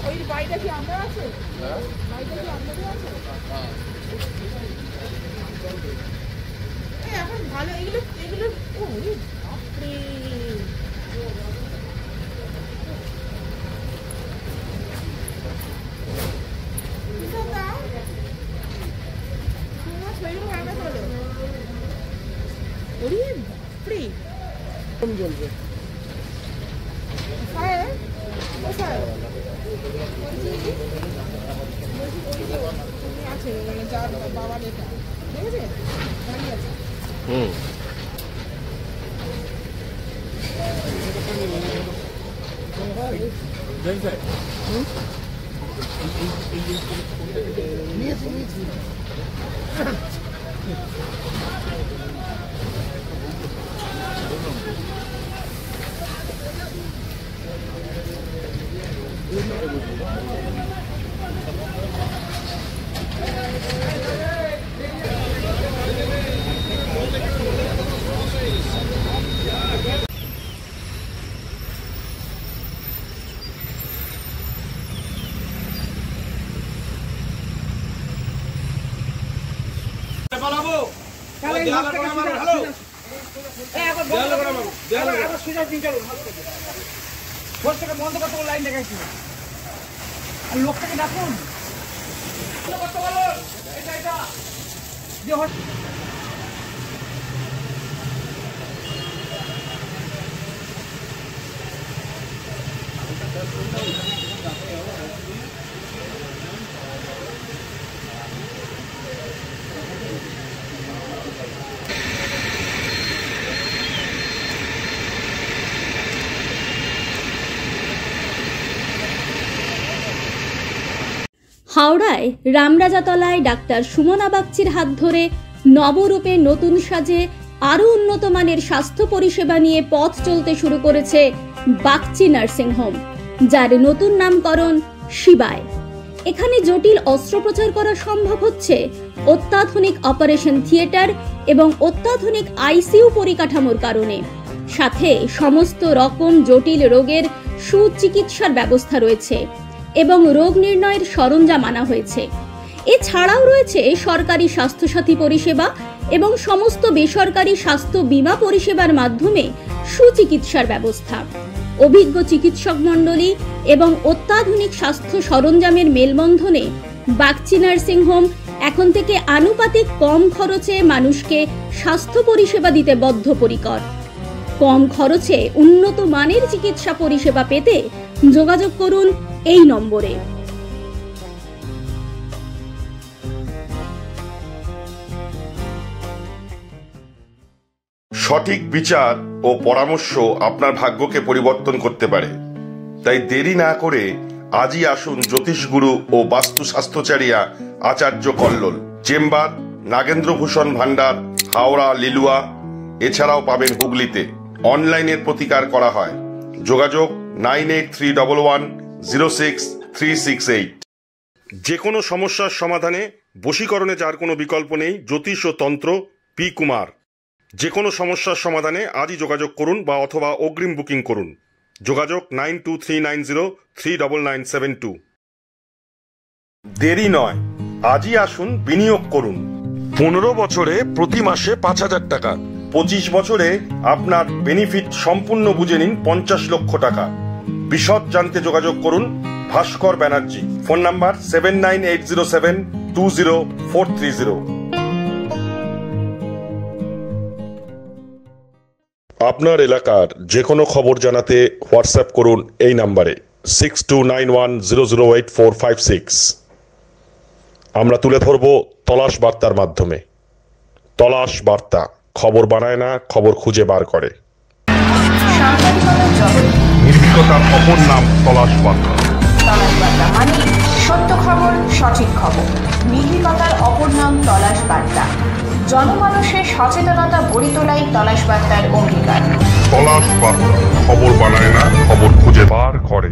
ওই বাড়িটা কি আমরা আছে? বাড়িটা কি আপনাদের আছে? এখন ভালো এগুলো এগুলো ও বাপরে বাবা দেখা দেখেছে বন্ধ করতে লাইন দেখাইছি আর লোকটাকে ডাকুন হাওড়ায় রামরাজাতলায় ডাক্তার সুমনা বাগচির হাত ধরে নবরূপে নতুন সাজে আরও উন্নত মানের স্বাস্থ্য পরিষেবা নিয়ে পথ চলতে শুরু করেছে বাগচি নার্সিং হোম, যার নতুন নামকরণ শিবায়। এখানে জটিল অস্ত্রোপচার করা সম্ভব হচ্ছে অত্যাধুনিক অপারেশন থিয়েটার এবং অত্যাধুনিক আইসিইউ পরিকাঠামোর কারণে। সাথে সমস্ত রকম জটিল রোগের সুচিকিৎসার ব্যবস্থা রয়েছে এবং রোগ নির্ণয়ের সরঞ্জাম আনা হয়েছে। এছাড়াও রয়েছে সরকারি স্বাস্থ্যসাথী পরিষেবা এবং সমস্ত বেসরকারি স্বাস্থ্য বীমা পরিষেবার মাধ্যমে সুচিকিৎসার ব্যবস্থা। অভিজ্ঞ চিকিৎসক মণ্ডলী এবং অত্যাধুনিক স্বাস্থ্য সরঞ্জামের মেলবন্ধনে বাগচি নার্সিং হোম এখন থেকে আনুপাতিক কম খরচে মানুষকে স্বাস্থ্য পরিষেবা দিতে বদ্ধপরিকর। কম খরচে উন্নত মানের চিকিৎসা পরিষেবা পেতে যোগাযোগ করুন এই নম্বরে। সঠিক বিচার ও পরামর্শ আপনার ভাগ্যকে পরিবর্তন করতে পারে, তাই দেরি না করে আজই আসুন জ্যোতিষগুরু ও বাস্তু স্বাস্থ্যচারিয়া আচার্য কল্লোল। চেম্বার নাগেন্দ্রভূষণ ভান্ডার, হাওড়া লিলুয়া। এছাড়াও পাবেন হুগলিতে। অনলাইনের প্রতিকার করা হয়। যোগাযোগ 9831106368। যে কোনো সমস্যার সমাধানে বশীকরণে যার কোনো বিকল্প নেই, জ্যোতিষ ও তন্ত্র পি কুমার। যে কোনো সমস্যার সমাধানে আজই যোগাযোগ করুন বা অথবা অগ্রিম বুকিং করুন। যোগাযোগ 9239039972। দেরি নয়, আজই আসুন, বিনিয়োগ করুন। 15 বছরে প্রতি মাসে 5000 টাকা, 25 বছরে আপনার বেনিফিট সম্পূর্ণ বুঝে নিন 50 লক্ষ টাকা। বিশদ জানতে যোগাযোগ করুন ভাস্কর ব্যানার্জি। Phone number 7980720430। আপনার এলাকার যে কোনো খবর জানাতে হোয়াটসঅ্যাপ করুন এই নাম্বারে 6291008456। আমরা তুলে ধরব তলাশ বার্তার মাধ্যমে। তলাশ বার্তা, খবর বানায় না, খবর খুঁজে বার করে। নির্ভীকতার অপর নাম তলাশ বার্তা। তলাশ বার্তা মানে সত্য খবর, সঠিক খবর। নির্ভীকতার অপর নাম তলাশ বার্তা। জনমানুষের সচেতনতা গড়ে তোলাই তলাশ বার্তার অঙ্গীকার। তলাশ বার্তা, খবর বানায় না, খবর খুঁজে বার করে।